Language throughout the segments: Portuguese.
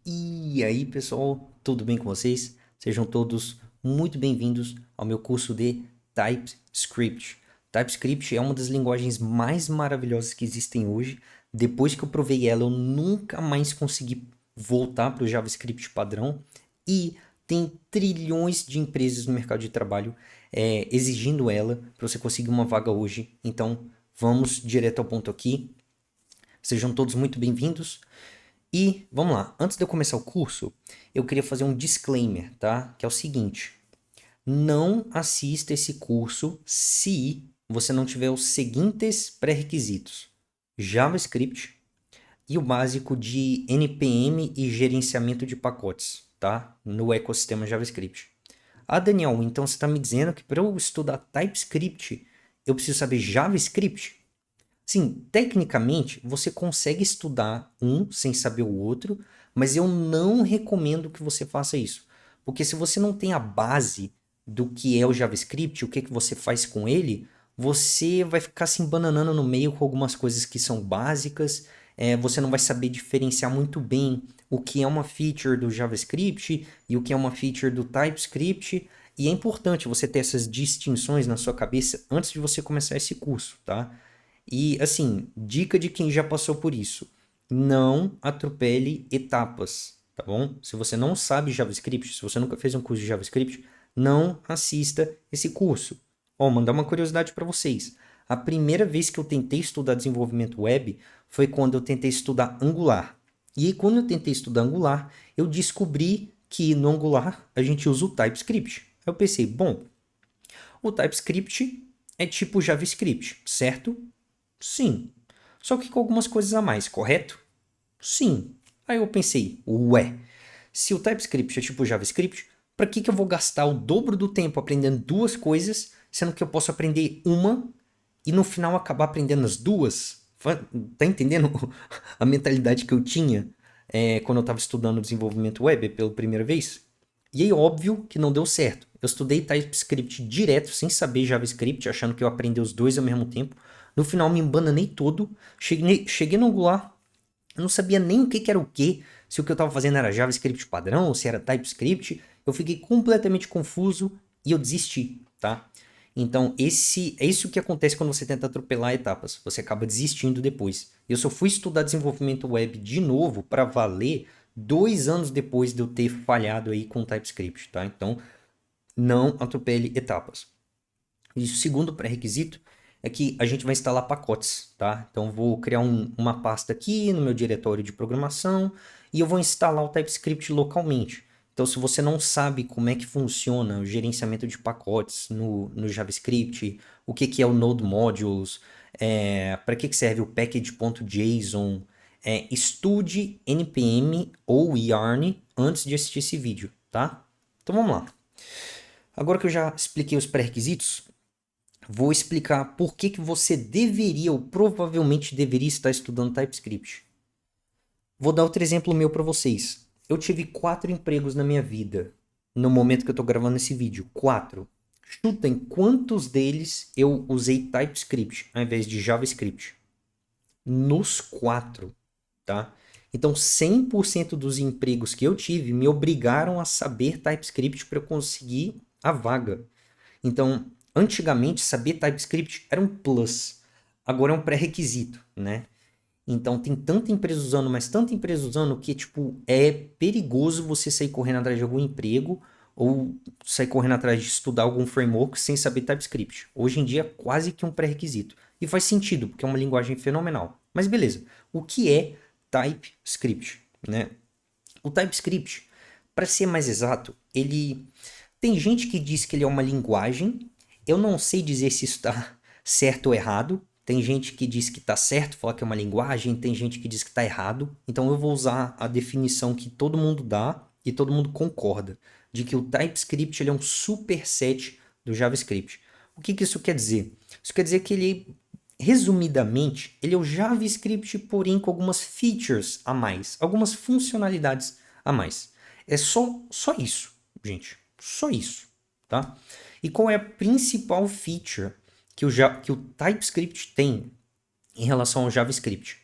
E aí, pessoal, tudo bem com vocês? Sejam todos muito bem-vindos ao meu curso de TypeScript. TypeScript é uma das linguagens mais maravilhosas que existem hoje. Depois que eu provei ela, eu nunca mais consegui voltar para o JavaScript padrão. E tem trilhões de empresas no mercado de trabalho exigindo ela para você conseguir uma vaga hoje. Então, vamos direto ao ponto aqui. Sejam todos muito bem-vindos. E vamos lá, antes de eu começar o curso, eu queria fazer um disclaimer, tá? Que é o seguinte: não assista esse curso se você não tiver os seguintes pré-requisitos: JavaScript e o básico de NPM e gerenciamento de pacotes, tá? No ecossistema JavaScript. Ah, Daniel, então você está me dizendo que para eu estudar TypeScript eu preciso saber JavaScript? Sim, tecnicamente você consegue estudar um sem saber o outro, mas eu não recomendo que você faça isso. Porque se você não tem a base do que é o JavaScript, o que que você faz com ele, você vai ficar se embananando no meio com algumas coisas que são básicas, você não vai saber diferenciar muito bem o que é uma feature do JavaScript e o que é uma feature do TypeScript. E é importante você ter essas distinções na sua cabeça antes de você começar esse curso, tá? E assim, dica de quem já passou por isso: não atropele etapas, tá bom? Se você não sabe JavaScript, se você nunca fez um curso de JavaScript, não assista esse curso. Ó, mandar uma curiosidade para vocês. A primeira vez que eu tentei estudar desenvolvimento web foi quando eu tentei estudar Angular. E aí, quando eu tentei estudar Angular, eu descobri que no Angular a gente usa o TypeScript. Aí eu pensei, bom, o TypeScript é tipo JavaScript, certo? Sim. Só que com algumas coisas a mais, correto? Sim. Aí eu pensei, ué, se o TypeScript é tipo JavaScript, para que eu vou gastar o dobro do tempo aprendendo duas coisas, sendo que eu posso aprender uma e no final acabar aprendendo as duas? Tá entendendo a mentalidade que eu tinha quando eu estava estudando desenvolvimento web pela primeira vez? E aí, óbvio que não deu certo. Eu estudei TypeScript direto, sem saber JavaScript, achando que eu aprendi os dois ao mesmo tempo. No final, me embananei todo. Cheguei no Angular, eu não sabia nem o que, que era o que, se o que eu estava fazendo era JavaScript padrão ou se era TypeScript. Eu fiquei completamente confuso e eu desisti, tá? Então, é isso que acontece quando você tenta atropelar etapas. Você acaba desistindo depois. Eu só fui estudar desenvolvimento web de novo para valer 2 anos depois de eu ter falhado aí com o TypeScript, tá? Então, não atropele etapas. E o segundo pré-requisito é que a gente vai instalar pacotes, tá? Então, eu vou criar uma pasta aqui no meu diretório de programação e eu vou instalar o TypeScript localmente. Então, se você não sabe como é que funciona o gerenciamento de pacotes no JavaScript, o que é o Node Modules, para que serve o package.json, estude npm ou yarn antes de assistir esse vídeo, tá? Então, vamos lá. Agora que eu já expliquei os pré-requisitos, vou explicar por que você deveria ou provavelmente deveria estar estudando TypeScript. Vou dar outro exemplo meu para vocês. Eu tive 4 empregos na minha vida no momento que eu estou gravando esse vídeo. 4. Chutem quantos deles eu usei TypeScript ao invés de JavaScript. Nos 4, tá? Então, 100% dos empregos que eu tive me obrigaram a saber TypeScript para eu conseguir a vaga. Então, antigamente, saber TypeScript era um plus, agora é um pré-requisito, né? Então, tem tanta empresa usando, mas tanta empresa usando que, tipo, é perigoso você sair correndo atrás de algum emprego ou sair correndo atrás de estudar algum framework sem saber TypeScript. Hoje em dia, é quase que um pré-requisito. E faz sentido, porque é uma linguagem fenomenal. Mas beleza, o que é TypeScript, né? O TypeScript, para ser mais exato, ele tem gente que diz que ele é uma linguagem. Eu não sei dizer se isso está certo ou errado. Tem gente que diz que está certo, fala que é uma linguagem, tem gente que diz que está errado. Então eu vou usar a definição que todo mundo dá e todo mundo concorda, de que o TypeScript ele é um superset do JavaScript. O que que isso quer dizer? Isso quer dizer que ele, resumidamente, ele é o JavaScript, porém com algumas features a mais, algumas funcionalidades a mais. É só isso, gente. Só isso, tá? E qual é a principal feature que o TypeScript tem em relação ao JavaScript?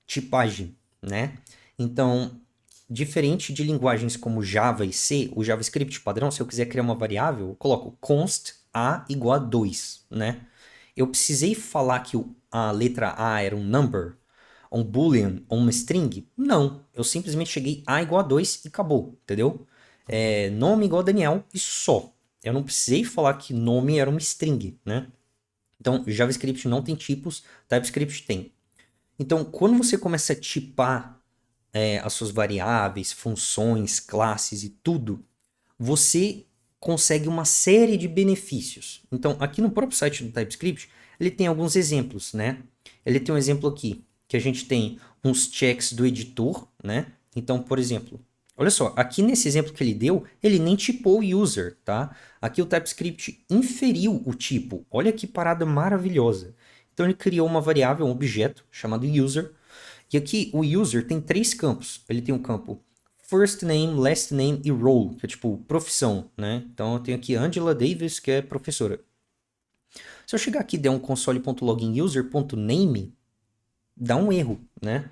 Tipagem, né? Então, diferente de linguagens como Java e C, o JavaScript padrão, se eu quiser criar uma variável, eu coloco const a igual a 2, né? Eu precisei falar que a letra A era um number, um boolean ou uma string? Não, eu simplesmente cheguei A igual a 2 e acabou, entendeu? Nome igual a Daniel e só. Eu não precisei falar que nome era uma string, né? Então, JavaScript não tem tipos, TypeScript tem. Então, quando você começa a tipar as suas variáveis, funções, classes e tudo, você consegue uma série de benefícios. Então, aqui no próprio site do TypeScript, ele tem alguns exemplos, né? Ele tem um exemplo aqui, que a gente tem uns checks do editor, né? Então, por exemplo, olha só, aqui nesse exemplo que ele deu, ele nem tipou o user, tá? Aqui o TypeScript inferiu o tipo. Olha que parada maravilhosa. Então, ele criou uma variável, um objeto, chamado user, e aqui o user tem 3 campos. Ele tem um campo first name, last name e role, que é tipo profissão, né? Então eu tenho aqui Angela Davis, que é professora. Se eu chegar aqui e der um console.login user.name, dá um erro, né?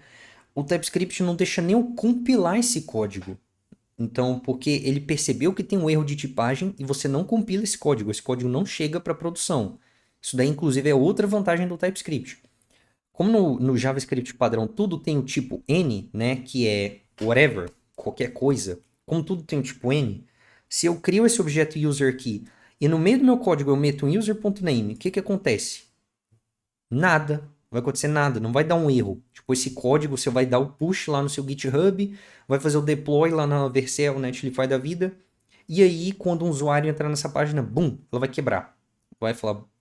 O TypeScript não deixa nem eu compilar esse código. Então, porque ele percebeu que tem um erro de tipagem e você não compila esse código não chega para produção. Isso daí, inclusive, é outra vantagem do TypeScript. Como no JavaScript padrão tudo tem o tipo N, né, que é whatever, qualquer coisa, como tudo tem o tipo N, se eu crio esse objeto user aqui e no meio do meu código eu meto um user.name, o que acontece? Nada. Não vai acontecer nada, não vai dar um erro. Tipo, esse código você vai dar o push lá no seu GitHub, vai fazer o deploy lá na Vercel, Netlify da vida, e aí quando um usuário entrar nessa página, bum, ela vai quebrar.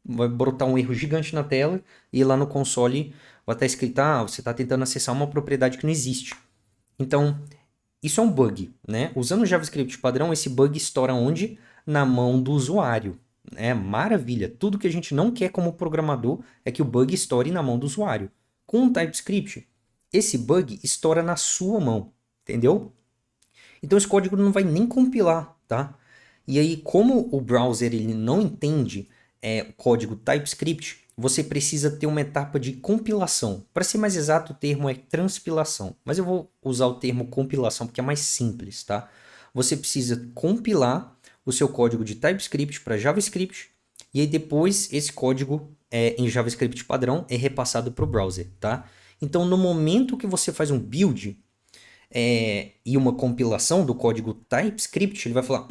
Vai brotar um erro gigante na tela e lá no console vai estar escrito, você está tentando acessar uma propriedade que não existe. Então, isso é um bug, né? Usando o JavaScript padrão, esse bug estoura onde? Na mão do usuário. Maravilha. Tudo que a gente não quer como programador é que o bug estoure na mão do usuário. Com o TypeScript, esse bug estoura na sua mão, entendeu? Então esse código não vai nem compilar, tá? E aí, como o browser ele não entende o código TypeScript, você precisa ter uma etapa de compilação. Para ser mais exato, o termo é transpilação. Mas eu vou usar o termo compilação porque é mais simples, tá? Você precisa compilar o seu código de TypeScript para JavaScript e aí depois esse código em JavaScript padrão é repassado para o browser, tá? Então, no momento que você faz um build e uma compilação do código TypeScript, ele vai falar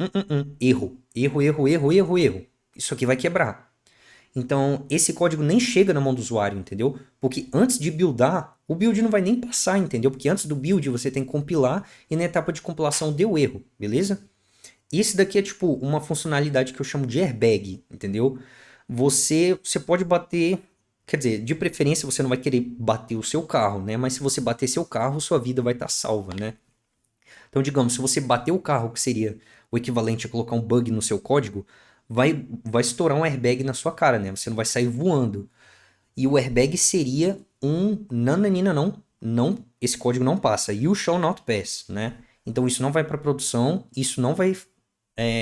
erro, erro, erro, erro, erro, erro. Isso aqui vai quebrar. Então, esse código nem chega na mão do usuário, entendeu? Porque antes de buildar, o build não vai nem passar, entendeu? Porque antes do build você tem que compilar e na etapa de compilação deu erro, beleza? Esse daqui é tipo uma funcionalidade que eu chamo de airbag, entendeu? Você pode bater, quer dizer, de preferência você não vai querer bater o seu carro, né? Mas se você bater seu carro, sua vida vai estar salva, né? Então, digamos, se você bater o carro, que seria o equivalente a colocar um bug no seu código, vai estourar um airbag na sua cara, né? Você não vai sair voando. E o airbag seria um nananina não, esse código não passa. You shall not pass, né? Então isso não vai para produção, isso não vai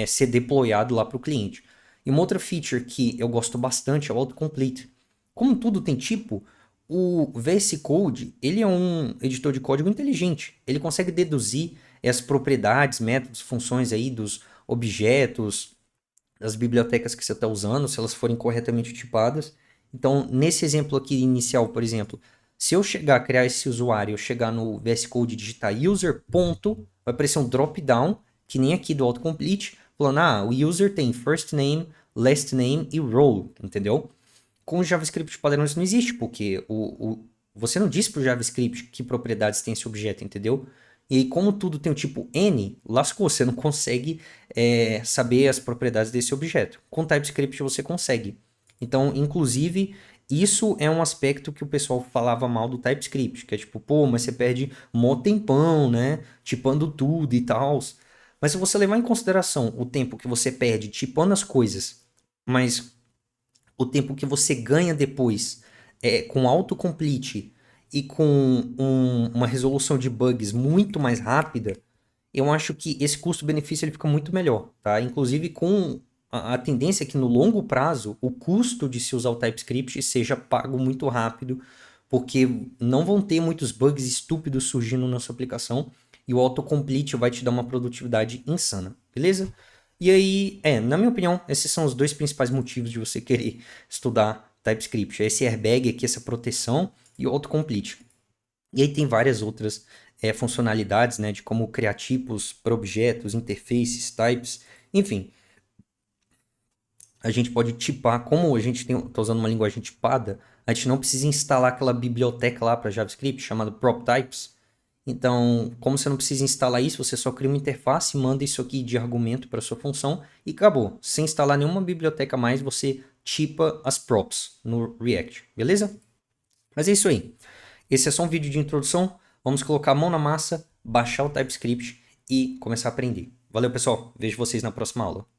ser deployado lá para o cliente. E uma outra feature que eu gosto bastante é o autocomplete. Como tudo tem tipo, o VS Code ele é um editor de código inteligente. Ele consegue deduzir as propriedades, métodos, funções aí dos objetos, das bibliotecas que você está usando, se elas forem corretamente tipadas. Então, nesse exemplo aqui inicial, por exemplo, se eu chegar a criar esse usuário, eu chegar no VS Code e digitar user. Vai aparecer um drop-down, que nem aqui do autocomplete, falando, o user tem first name, last name e role, entendeu? Com o JavaScript padrão isso não existe, porque você não diz para o JavaScript que propriedades tem esse objeto, entendeu? E aí, como tudo tem o tipo N, lascou, você não consegue saber as propriedades desse objeto. Com TypeScript você consegue. Então, inclusive, isso é um aspecto que o pessoal falava mal do TypeScript, que é tipo, mas você perde mó tempão, né? Tipando tudo e tal. Mas se você levar em consideração o tempo que você perde tipando as coisas, mas o tempo que você ganha depois com autocomplete e com uma resolução de bugs muito mais rápida, eu acho que esse custo-benefício ele fica muito melhor, tá? Inclusive com a tendência é que no longo prazo o custo de se usar o TypeScript seja pago muito rápido, porque não vão ter muitos bugs estúpidos surgindo na sua aplicação e o autocomplete vai te dar uma produtividade insana, beleza? E aí, na minha opinião, esses são os dois principais motivos de você querer estudar TypeScript. Esse airbag aqui, essa proteção e o autocomplete. E aí tem várias outras funcionalidades, né, de como criar tipos para objetos, interfaces, types, enfim. A gente pode tipar, como a gente está usando uma linguagem tipada, a gente não precisa instalar aquela biblioteca lá para JavaScript chamada PropTypes. Então, como você não precisa instalar isso, você só cria uma interface, manda isso aqui de argumento para sua função e acabou. Sem instalar nenhuma biblioteca a mais, você tipa as props no React, beleza? Mas é isso aí. Esse é só um vídeo de introdução. Vamos colocar a mão na massa, baixar o TypeScript e começar a aprender. Valeu, pessoal. Vejo vocês na próxima aula.